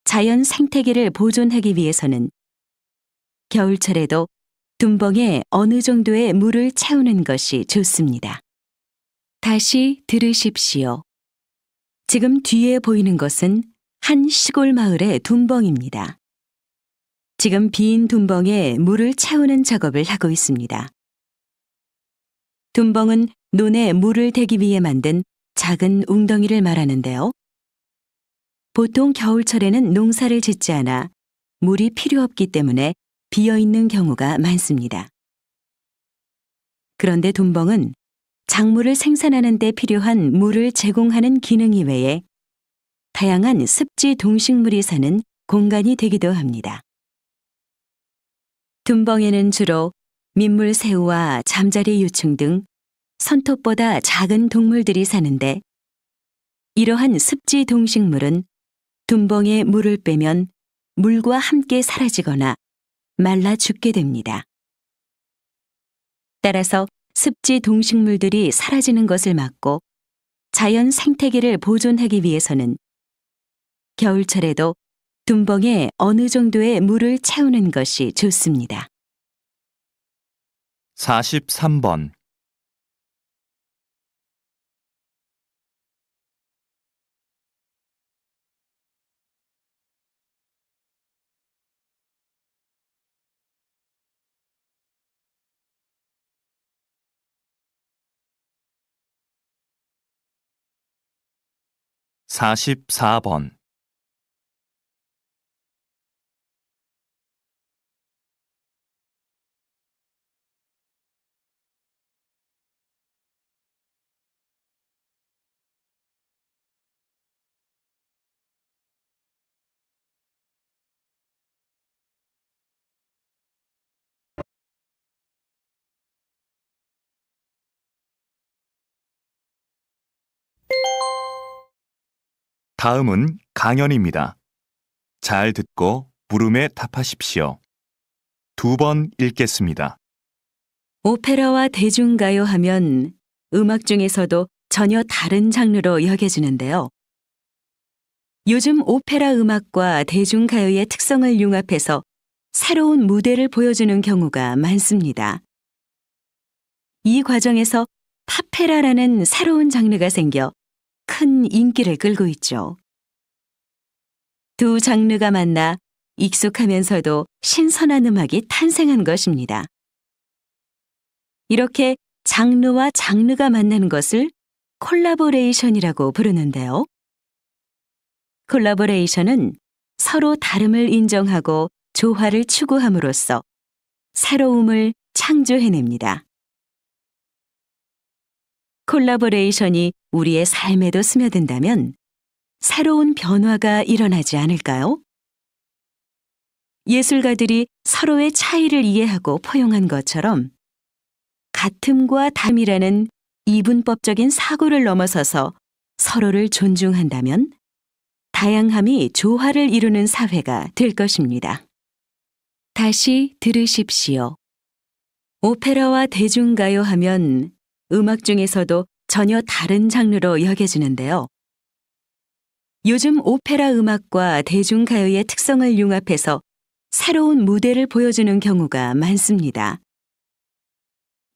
자연 생태계를 보존하기 위해서는 겨울철에도 둔벙에 어느 정도의 물을 채우는 것이 좋습니다. 다시 들으십시오. 지금 뒤에 보이는 것은 한 시골 마을의 둔벙입니다. 지금 빈 둔벙에 물을 채우는 작업을 하고 있습니다. 둔벙은 논에 물을 대기 위해 만든 작은 웅덩이를 말하는데요. 보통 겨울철에는 농사를 짓지 않아 물이 필요 없기 때문에 비어있는 경우가 많습니다. 그런데 둔벙은 작물을 생산하는 데 필요한 물을 제공하는 기능 이외에 다양한 습지 동식물이 사는 공간이 되기도 합니다. 둔벙에는 주로 민물새우와 잠자리 유충 등 손톱보다 작은 동물들이 사는데 이러한 습지 동식물은 둔벙에 물을 빼면 물과 함께 사라지거나 말라 죽게 됩니다. 따라서 습지 동식물들이 사라지는 것을 막고 자연 생태계를 보존하기 위해서는 겨울철에도 둔벙에 어느 정도의 물을 채우는 것이 좋습니다.
43번. 44번. '다음은 강연입니다. 잘 듣고 물음에 답하십시오. 2번 읽겠습니다.
오페라와 대중가요 하면 음악 중에서도 전혀 다른 장르로 여겨지는데요. 요즘 오페라 음악과 대중가요의 특성을 융합해서 새로운 무대를 보여주는 경우가 많습니다. 이 과정에서 파페라라는 새로운 장르가 생겨 큰 인기를 끌고 있죠. 두 장르가 만나 익숙하면서도 신선한 음악이 탄생한 것입니다. 이렇게 장르와 장르가 만나는 것을 콜라보레이션이라고 부르는데요. 콜라보레이션은 서로 다름을 인정하고 조화를 추구함으로써 새로움을 창조해냅니다. 콜라보레이션이 우리의 삶에도 스며든다면 새로운 변화가 일어나지 않을까요? 예술가들이 서로의 차이를 이해하고 포용한 것처럼 같음과 다름이라는 이분법적인 사고를 넘어서서 서로를 존중한다면 다양함이 조화를 이루는 사회가 될 것입니다. 다시 들으십시오. 오페라와 대중가요 하면 음악 중에서도 전혀 다른 장르로 여겨지는데요. 요즘 오페라 음악과 대중가요의 특성을 융합해서 새로운 무대를 보여주는 경우가 많습니다.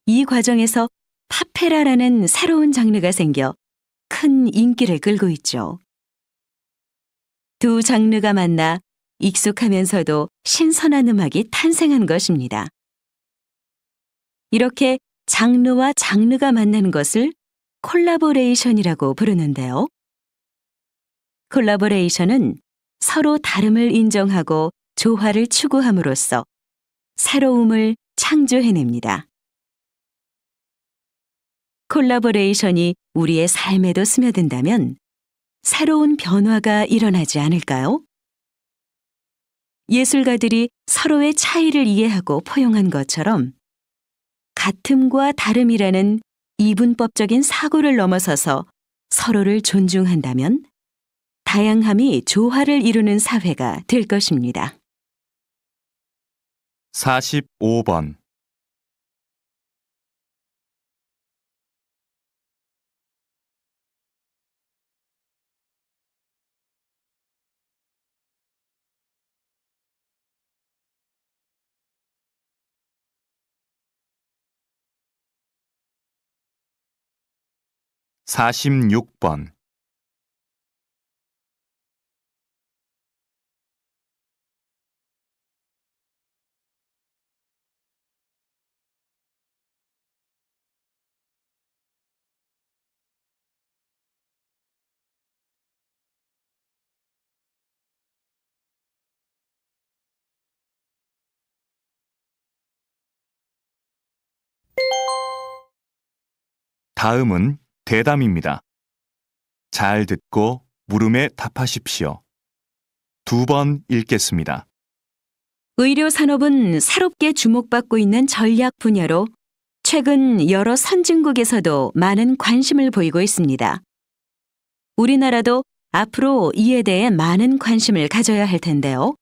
이 과정에서 파페라라는 새로운 장르가 생겨 큰 인기를 끌고 있죠. 두 장르가 만나 익숙하면서도 신선한 음악이 탄생한 것입니다. 이렇게 장르와 장르가 만나는 것을 콜라보레이션이라고 부르는데요. 콜라보레이션은 서로 다름을 인정하고 조화를 추구함으로써 새로움을 창조해냅니다. 콜라보레이션이 우리의 삶에도 스며든다면 새로운 변화가 일어나지 않을까요? 예술가들이 서로의 차이를 이해하고 포용한 것처럼 같음과 다름이라는 이분법적인 사고를 넘어서서 서로를 존중한다면 다양함이 조화를 이루는 사회가 될 것입니다.
45번. 46번. '다음은 대담입니다. 잘 듣고 물음에 답하십시오. 2번 읽겠습니다.
의료 산업은 새롭게 주목받고 있는 전략 분야로 최근 여러 선진국에서도 많은 관심을 보이고 있습니다. 우리나라도 앞으로 이에 대해 많은 관심을 가져야 할 텐데요.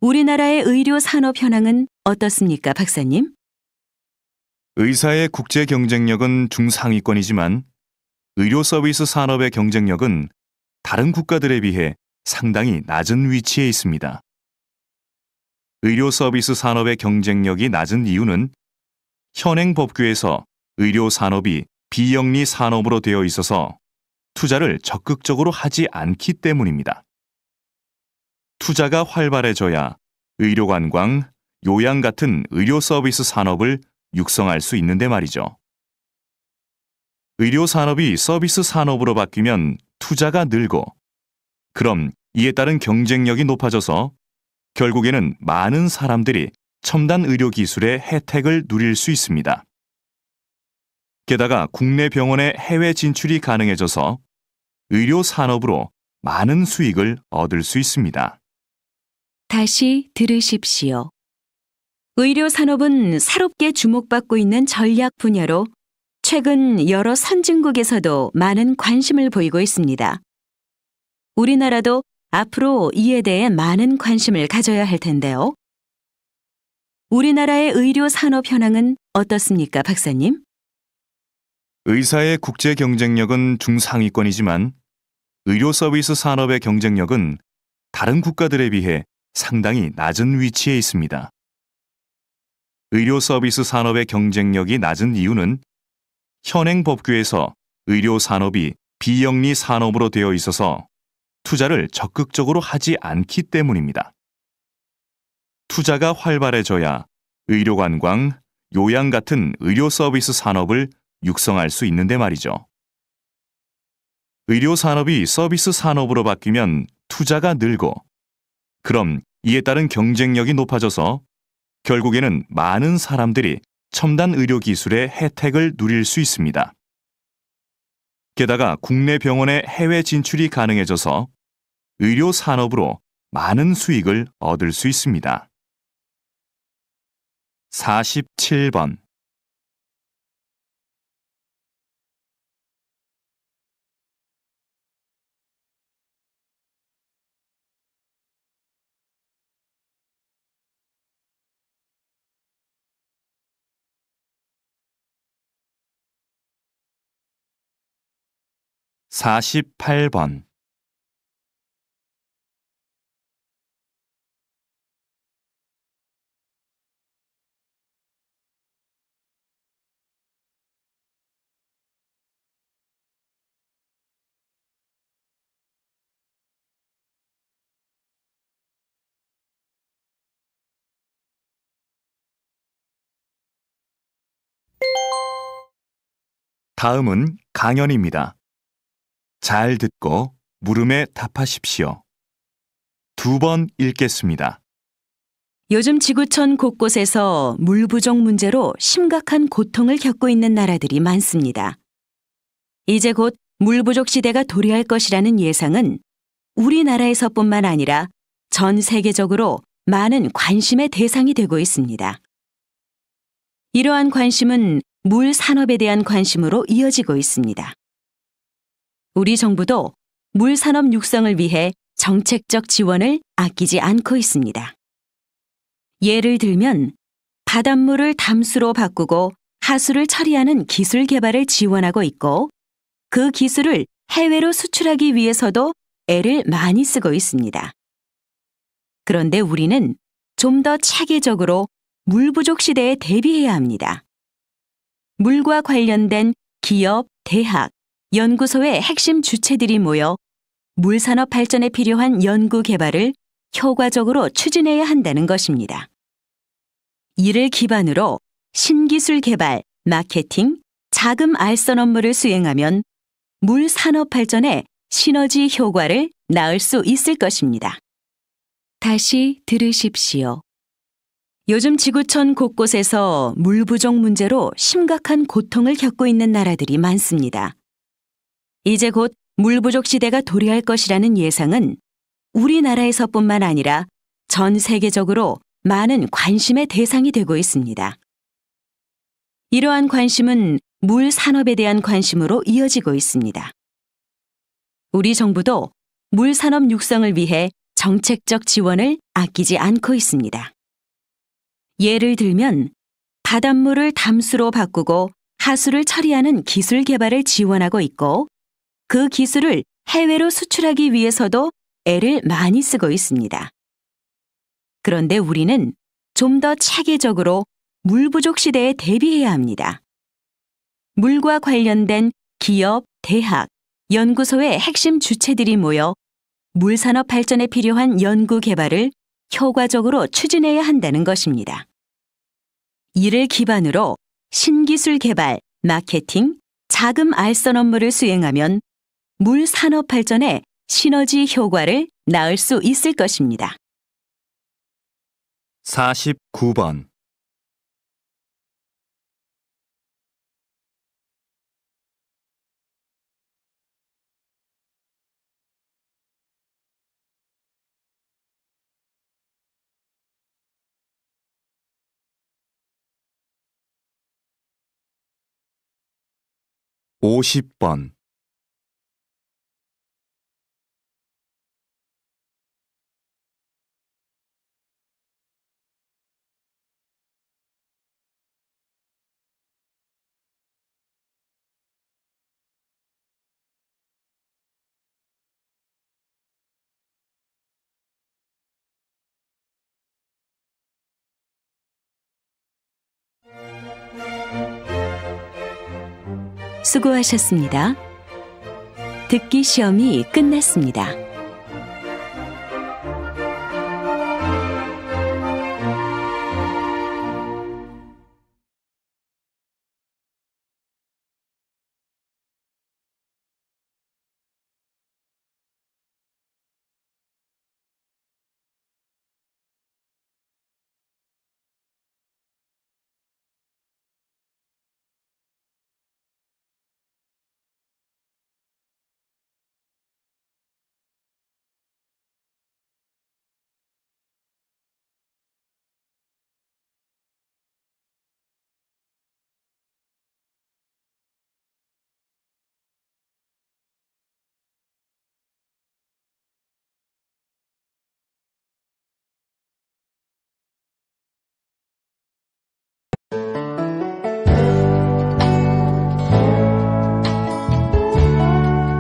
우리나라의 의료 산업 현황은 어떻습니까, 박사님?
의사의 국제 경쟁력은 중상위권이지만 의료 서비스 산업의 경쟁력은 다른 국가들에 비해 상당히 낮은 위치에 있습니다. 의료 서비스 산업의 경쟁력이 낮은 이유는 현행 법규에서 의료 산업이 비영리 산업으로 되어 있어서 투자를 적극적으로 하지 않기 때문입니다. 투자가 활발해져야 의료관광, 요양 같은 의료 서비스 산업을 육성할 수 있는데 말이죠. 의료 산업이 서비스 산업으로 바뀌면 투자가 늘고, 그럼 이에 따른 경쟁력이 높아져서 결국에는 많은 사람들이 첨단 의료 기술의 혜택을 누릴 수 있습니다. 게다가 국내 병원의 해외 진출이 가능해져서 의료 산업으로 많은 수익을 얻을 수 있습니다.
다시 들으십시오. 의료 산업은 새롭게 주목받고 있는 전략 분야로 최근 여러 선진국에서도 많은 관심을 보이고 있습니다. 우리나라도 앞으로 이에 대해 많은 관심을 가져야 할 텐데요. 우리나라의 의료 산업 현황은 어떻습니까, 박사님?
의사의 국제 경쟁력은 중상위권이지만 의료 서비스 산업의 경쟁력은 다른 국가들에 비해 상당히 낮은 위치에 있습니다. 의료 서비스 산업의 경쟁력이 낮은 이유는 현행 법규에서 의료 산업이 비영리 산업으로 되어 있어서 투자를 적극적으로 하지 않기 때문입니다. 투자가 활발해져야 의료관광, 요양 같은 의료 서비스 산업을 육성할 수 있는데 말이죠. 의료 산업이 서비스 산업으로 바뀌면 투자가 늘고, 그럼 이에 따른 경쟁력이 높아져서 결국에는 많은 사람들이 첨단 의료 기술의 혜택을 누릴 수 있습니다. 게다가 국내 병원의 해외 진출이 가능해져서 의료 산업으로 많은 수익을 얻을 수 있습니다. 47번. 사십팔 번. 다음은 강연입니다. 잘 듣고 물음에 답하십시오. 2번 읽겠습니다.
요즘 지구촌 곳곳에서 물 부족 문제로 심각한 고통을 겪고 있는 나라들이 많습니다. 이제 곧 물 부족 시대가 도래할 것이라는 예상은 우리나라에서뿐만 아니라 전 세계적으로 많은 관심의 대상이 되고 있습니다. 이러한 관심은 물 산업에 대한 관심으로 이어지고 있습니다. 우리 정부도 물 산업 육성을 위해 정책적 지원을 아끼지 않고 있습니다. 예를 들면 바닷물을 담수로 바꾸고 하수를 처리하는 기술 개발을 지원하고 있고, 그 기술을 해외로 수출하기 위해서도 애를 많이 쓰고 있습니다. 그런데 우리는 좀 더 체계적으로 물 부족 시대에 대비해야 합니다. 물과 관련된 기업, 대학, 연구소의 핵심 주체들이 모여 물 산업 발전에 필요한 연구 개발을 효과적으로 추진해야 한다는 것입니다. 이를 기반으로 신기술 개발, 마케팅, 자금 알선 업무를 수행하면 물 산업 발전에 시너지 효과를 낳을 수 있을 것입니다. 다시 들으십시오. 요즘 지구촌 곳곳에서 물 부족 문제로 심각한 고통을 겪고 있는 나라들이 많습니다. 이제 곧 물 부족 시대가 도래할 것이라는 예상은 우리나라에서뿐만 아니라 전 세계적으로 많은 관심의 대상이 되고 있습니다. 이러한 관심은 물 산업에 대한 관심으로 이어지고 있습니다. 우리 정부도 물 산업 육성을 위해 정책적 지원을 아끼지 않고 있습니다. 예를 들면 바닷물을 담수로 바꾸고 하수를 처리하는 기술 개발을 지원하고 있고, 그 기술을 해외로 수출하기 위해서도 애를 많이 쓰고 있습니다. 그런데 우리는 좀 더 체계적으로 물 부족 시대에 대비해야 합니다. 물과 관련된 기업, 대학, 연구소의 핵심 주체들이 모여 물산업 발전에 필요한 연구 개발을 효과적으로 추진해야 한다는 것입니다. 이를 기반으로 신기술 개발, 마케팅, 자금 알선 업무를 수행하면 물 산업 발전에 시너지 효과를 낳을 수 있을 것입니다.
49번. 오십 번.
수고하셨습니다. 듣기 시험이 끝났습니다.